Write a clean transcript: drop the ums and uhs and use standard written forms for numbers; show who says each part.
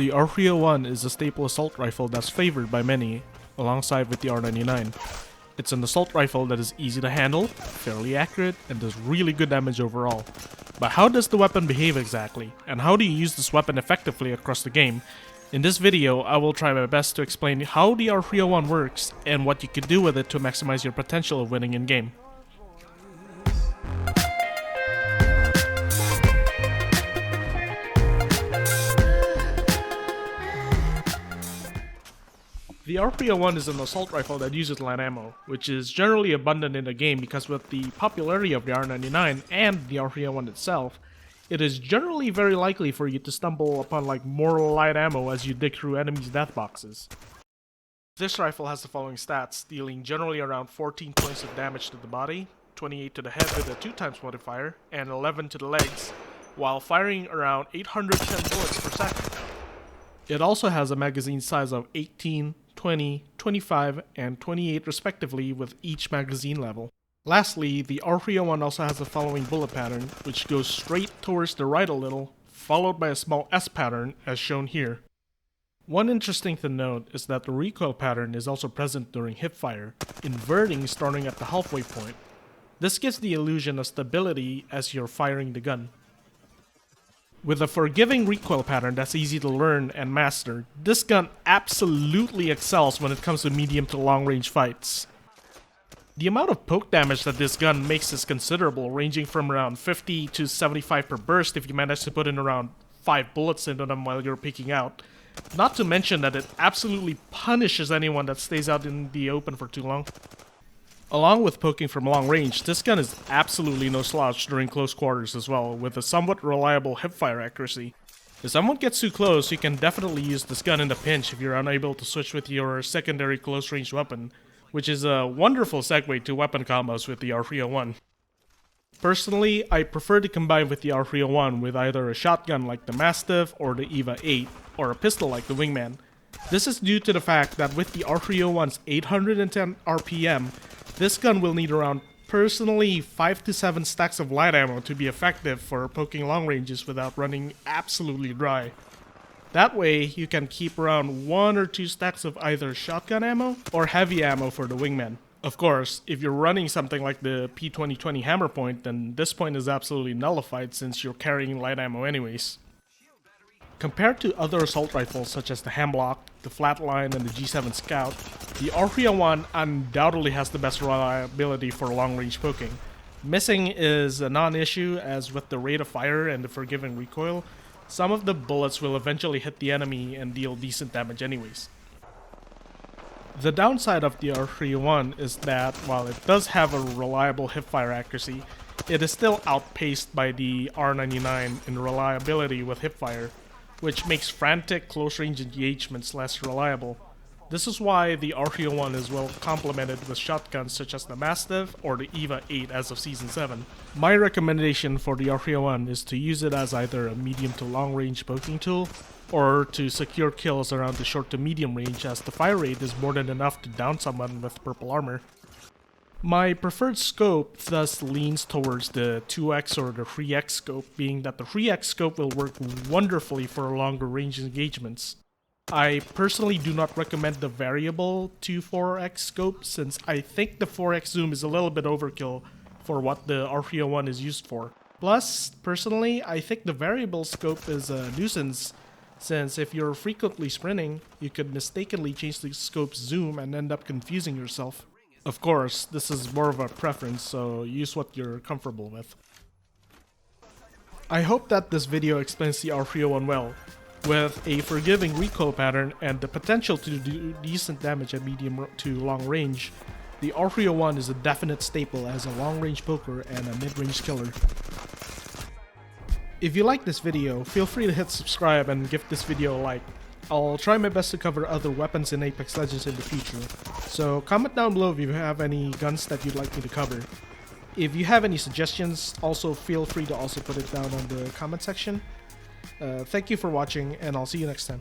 Speaker 1: The R-301 is a staple assault rifle that's favored by many, alongside with the R-99. It's an assault rifle that is easy to handle, fairly accurate, and does really good damage overall. But how does the weapon behave exactly, and how do you use this weapon effectively across the game? In this video, I will try my best to explain how the R-301 works and what you can do with it to maximize your potential of winning in game. The R-301 is an assault rifle that uses Lan Ammo, which is generally abundant in the game because with the popularity of the R-99 and the R-301 itself, it is generally very likely for you to stumble upon more light ammo as you dig through enemies' death boxes. This rifle has the following stats, dealing generally around 14 points of damage to the body, 28 to the head with a 2x modifier, and 11 to the legs, while firing around 810 bullets per second. It also has a magazine size of 18, 20, 25, and 28 respectively with each magazine level. Lastly, the R-301 also has the following bullet pattern, which goes straight towards the right a little, followed by a small S pattern as shown here. One interesting thing to note is that the recoil pattern is also present during hipfire, inverting starting at the halfway point. This gives the illusion of stability as you're firing the gun. With a forgiving recoil pattern that's easy to learn and master, this gun absolutely excels when it comes to medium to long range fights. The amount of poke damage that this gun makes is considerable, ranging from around 50 to 75 per burst if you manage to put in around 5 bullets into them while you're peeking out. Not to mention that it absolutely punishes anyone that stays out in the open for too long. Along with poking from long range, this gun is absolutely no slouch during close quarters as well, with a somewhat reliable hipfire accuracy. If someone gets too close, you can definitely use this gun in a pinch if you're unable to switch with your secondary close range weapon, which is a wonderful segue to weapon combos with the R-301. Personally, I prefer to combine with the R-301 with either a shotgun like the Mastiff or the EVA 8, or a pistol like the Wingman. This is due to the fact that with the R-301's 810 RPM, this gun will need around, personally, 5 to 7 stacks of light ammo to be effective for poking long ranges without running absolutely dry. That way, you can keep around 1 or 2 stacks of either shotgun ammo or heavy ammo for the Wingman. Of course, if you're running something like the P2020 hammer point, then this point is absolutely nullified since you're carrying light ammo anyways. Compared to other assault rifles such as the Hemlock, the Flatline, and the G7 Scout, the R-301 undoubtedly has the best reliability for long-range poking. Missing is a non-issue, as with the rate of fire and the forgiving recoil, some of the bullets will eventually hit the enemy and deal decent damage anyways. The downside of the R-301 is that while it does have a reliable hipfire accuracy, it is still outpaced by the R-99 in reliability with hipfire, which makes frantic close-range engagements less reliable. This is why the R-301 is well complemented with shotguns such as the Mastiff or the EVA 8 as of Season 7. My recommendation for the R-301 is to use it as either a medium to long range poking tool, or to secure kills around the short to medium range as the fire rate is more than enough to down someone with purple armor. My preferred scope thus leans towards the 2x or the 3x scope, being that the 3x scope will work wonderfully for longer range engagements. I personally do not recommend the variable 2-4x scope since I think the 4x zoom is a little bit overkill for what the R-301 is used for. Plus, personally, I think the variable scope is a nuisance since if you're frequently sprinting, you could mistakenly change the scope's zoom and end up confusing yourself. Of course, this is more of a preference, so use what you're comfortable with. I hope that this video explains the R-301 well. With a forgiving recoil pattern and the potential to do decent damage at medium to long range, the R-301 is a definite staple as a long range poker and a mid-range killer. If you like this video, feel free to hit subscribe and give this video a like. I'll try my best to cover other weapons in Apex Legends in the future, so comment down below if you have any guns that you'd like me to cover. If you have any suggestions, also feel free to also put it down on the comment section. Thank you for watching, and I'll see you next time.